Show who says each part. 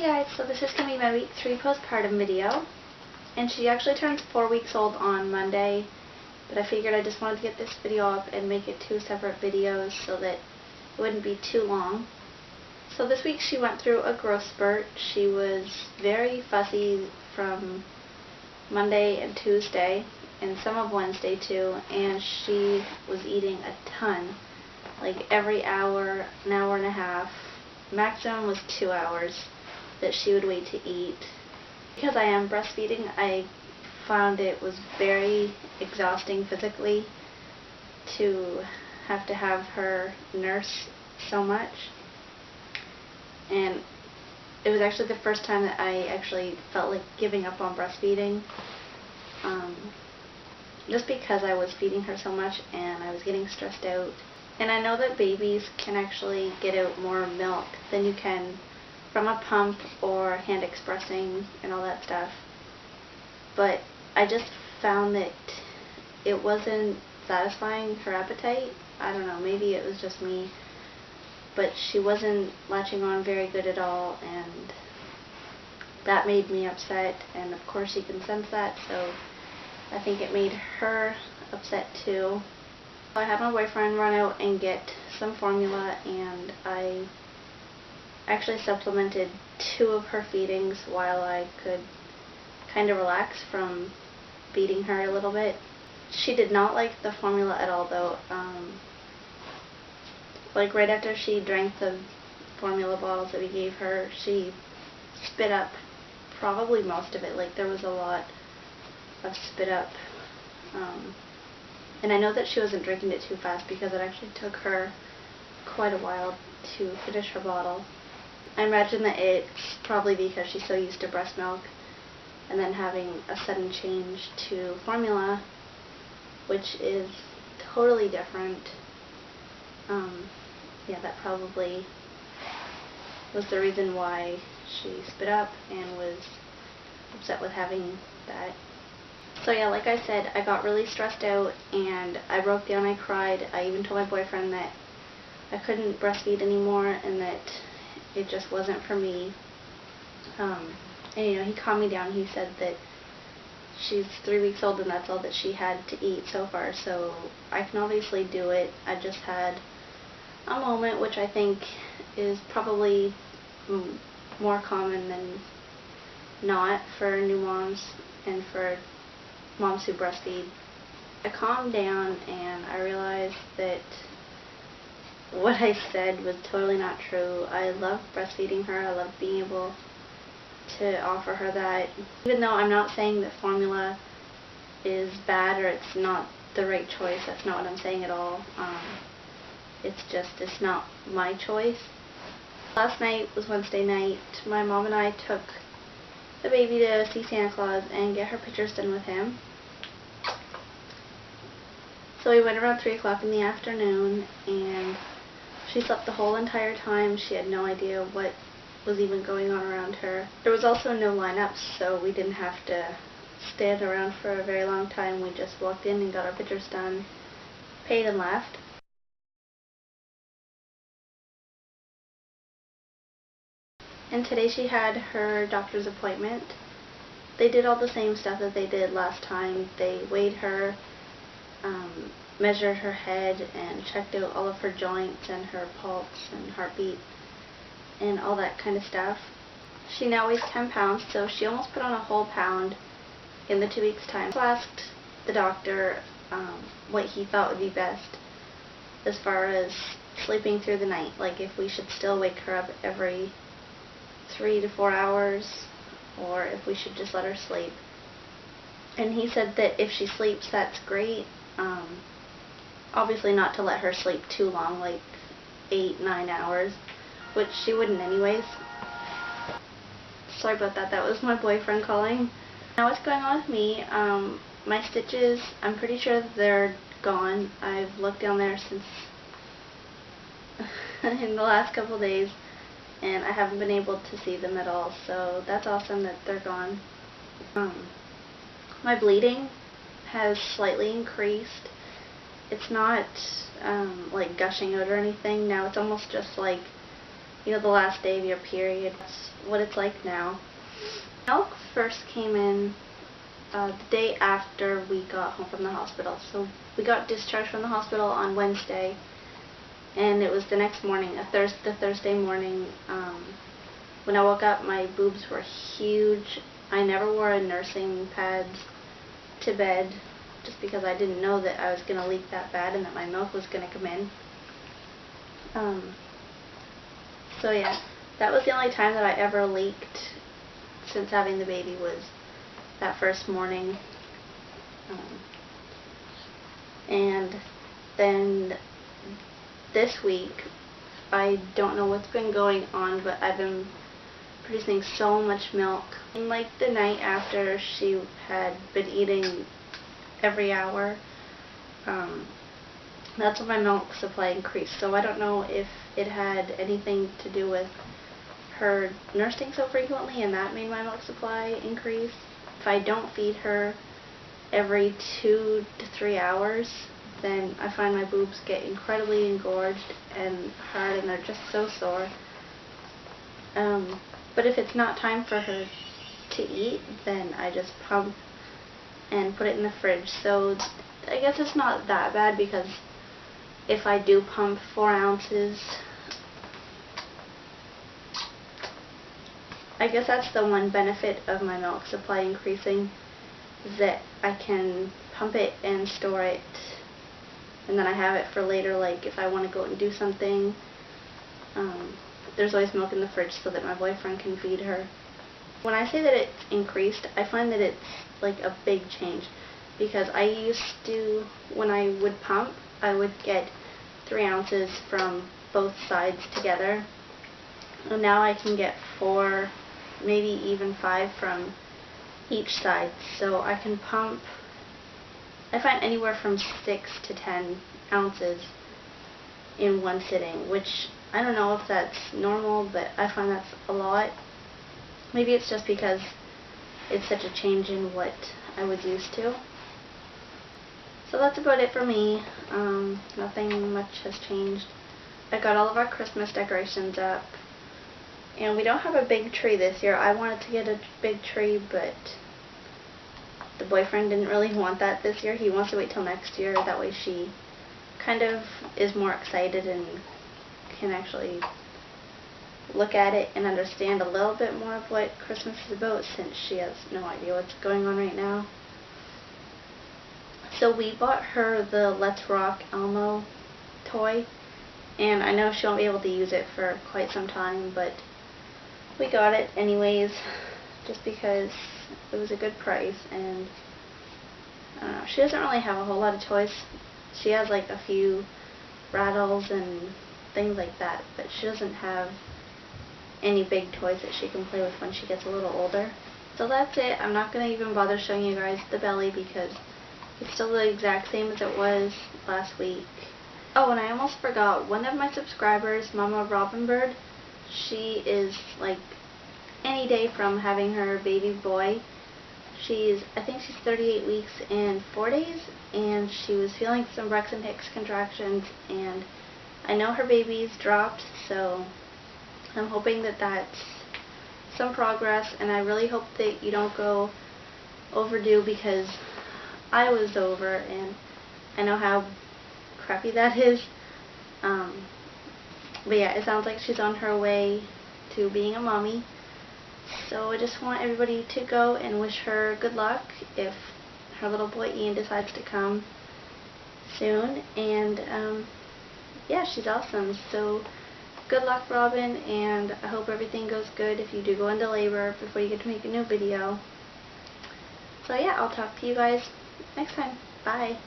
Speaker 1: guys, so this is going to be my week 3 postpartum video, and she actually turns 4 weeks old on Monday, but I figured I just wanted to get this video up and make it 2 separate videos so that it wouldn't be too long. So this week she went through a growth spurt. She was very fussy from Monday and Tuesday, and some of Wednesday too, and she was eating a ton, like every hour, an hour and a half. Maximum was 2 hours that she would wait to eat. Because I am breastfeeding, I found it was very exhausting physically to have her nurse so much. And it was actually the first time that I actually felt like giving up on breastfeeding. Just because I was feeding her so much and I was getting stressed out. And I know that babies can actually get out more milk than you can from a pump or hand expressing and all that stuff. But I just found that it wasn't satisfying her appetite. I don't know, maybe it was just me. But she wasn't latching on very good at all, and that made me upset, and of course she can sense that, so I think it made her upset too. I had my boyfriend run out and get some formula, and I actually supplemented 2 of her feedings while I could kind of relax from feeding her a little bit. She did not like the formula at all though. Like right after she drank the formula bottles that we gave her, she spit up probably most of it. Like there was a lot of spit up. And I know that she wasn't drinking it too fast because it actually took her quite a while to finish her bottle. I imagine that it's probably because she's so used to breast milk, and then having a sudden change to formula, which is totally different. Yeah, that probably was the reason why she spit up and was upset with having that. So yeah, like I said, I got really stressed out and I broke down, I cried. I even told my boyfriend that I couldn't breastfeed anymore and that it just wasn't for me. And you know, he calmed me down. He said that she's 3 weeks old and that's all that she had to eat so far, so I can obviously do it. I just had a moment, which I think is probably more common than not for new moms and for moms who breastfeed. I calmed down and I realized that what I said was totally not true. I love breastfeeding her. I love being able to offer her that. Even though I'm not saying that formula is bad or it's not the right choice, that's not what I'm saying at all. It's not my choice. Last night was Wednesday night. My mom and I took the baby to see Santa Claus and get her pictures done with him. So we went around 3 o'clock in the afternoon, and she slept the whole entire time. She had no idea what was even going on around her. There was also no lineups, so we didn't have to stand around for a very long time. We just walked in and got our pictures done, paid, and left. And today she had her doctor's appointment. They did all the same stuff that they did last time. They weighed her, measured her head, and checked out all of her joints and her pulse and heartbeat and all that kind of stuff. She now weighs 10 pounds, so she almost put on a whole pound in the 2 weeks' time. I asked the doctor what he thought would be best as far as sleeping through the night, like if we should still wake her up every 3 to 4 hours, or if we should just let her sleep. And he said that if she sleeps, that's great. Obviously not to let her sleep too long, like 8-9 hours, which she wouldn't anyways. Sorry about that, that was my boyfriend calling. Now what's going on with me, my stitches, I'm pretty sure they're gone. I've looked down there since in the last couple days, and I haven't been able to see them at all, so that's awesome that they're gone. My bleeding has slightly increased. It's not like gushing out or anything. Now it's almost just like the last day of your period. That's what it's like now. Milk first came in the day after we got home from the hospital. So we got discharged from the hospital on Wednesday, and it was the next morning, the Thursday morning. When I woke up, my boobs were huge. I never wore a nursing pads to bed just because I didn't know that I was going to leak that bad and that my milk was going to come in. So yeah, that was the only time that I ever leaked since having the baby, was that first morning. And then this week, I don't know what's been going on, but I've been producing so much milk. And like the night after she had been eating every hour, that's when my milk supply increased. So I don't know if it had anything to do with her nursing so frequently and that made my milk supply increase. If I don't feed her every 2 to 3 hours, then I find my boobs get incredibly engorged and hard, and they're just so sore. But if it's not time for her to eat, then I just pump and put it in the fridge. So I guess it's not that bad, because if I do pump 4 ounces, I guess that's the one benefit of my milk supply increasing, is that I can pump it and store it, and then I have it for later, like if I want to go out and do something. There's always milk in the fridge so that my boyfriend can feed her. When I say that it's increased, I find that it's like a big change, because I used to, when I would pump, I would get 3 ounces from both sides together, and now I can get 4, maybe even 5 from each side. So I can pump, I find, anywhere from 6 to 10 ounces in one sitting, which I don't know if that's normal, but I find that's a lot. Maybe it's just because it's such a change in what I was used to. So that's about it for me. Nothing much has changed. I got all of our Christmas decorations up, and we don't have a big tree this year. I wanted to get a big tree, but the boyfriend didn't really want that this year. He wants to wait till next year. That way she kind of is more excited and can actually look at it and understand a little bit more of what Christmas is about, since she has no idea what's going on right now. So we bought her the Let's Rock Elmo toy, and I know she won't be able to use it for quite some time, but we got it anyways, just because it was a good price. And I don't know, she doesn't really have a whole lot of toys. She has like a few rattles and things like that, but she doesn't have any big toys that she can play with when she gets a little older. So that's it. I'm not going to even bother showing you guys the belly, because it's still the exact same as it was last week. Oh, and I almost forgot, one of my subscribers, MaMaRobynBird, she is like any day from having her baby boy. I think she's 38 weeks and 4 days, and she was feeling some Braxton Hicks contractions, and I know her baby's dropped, so I'm hoping that that's some progress, and I really hope that you don't go overdue, because I was over, and I know how crappy that is. But yeah, it sounds like she's on her way to being a mommy. So I just want everybody to go and wish her good luck if her little boy Ian decides to come soon. And yeah, she's awesome. So good luck, Robin, and I hope everything goes good if you do go into labor before you get to make a new video. So yeah, I'll talk to you guys next time. Bye.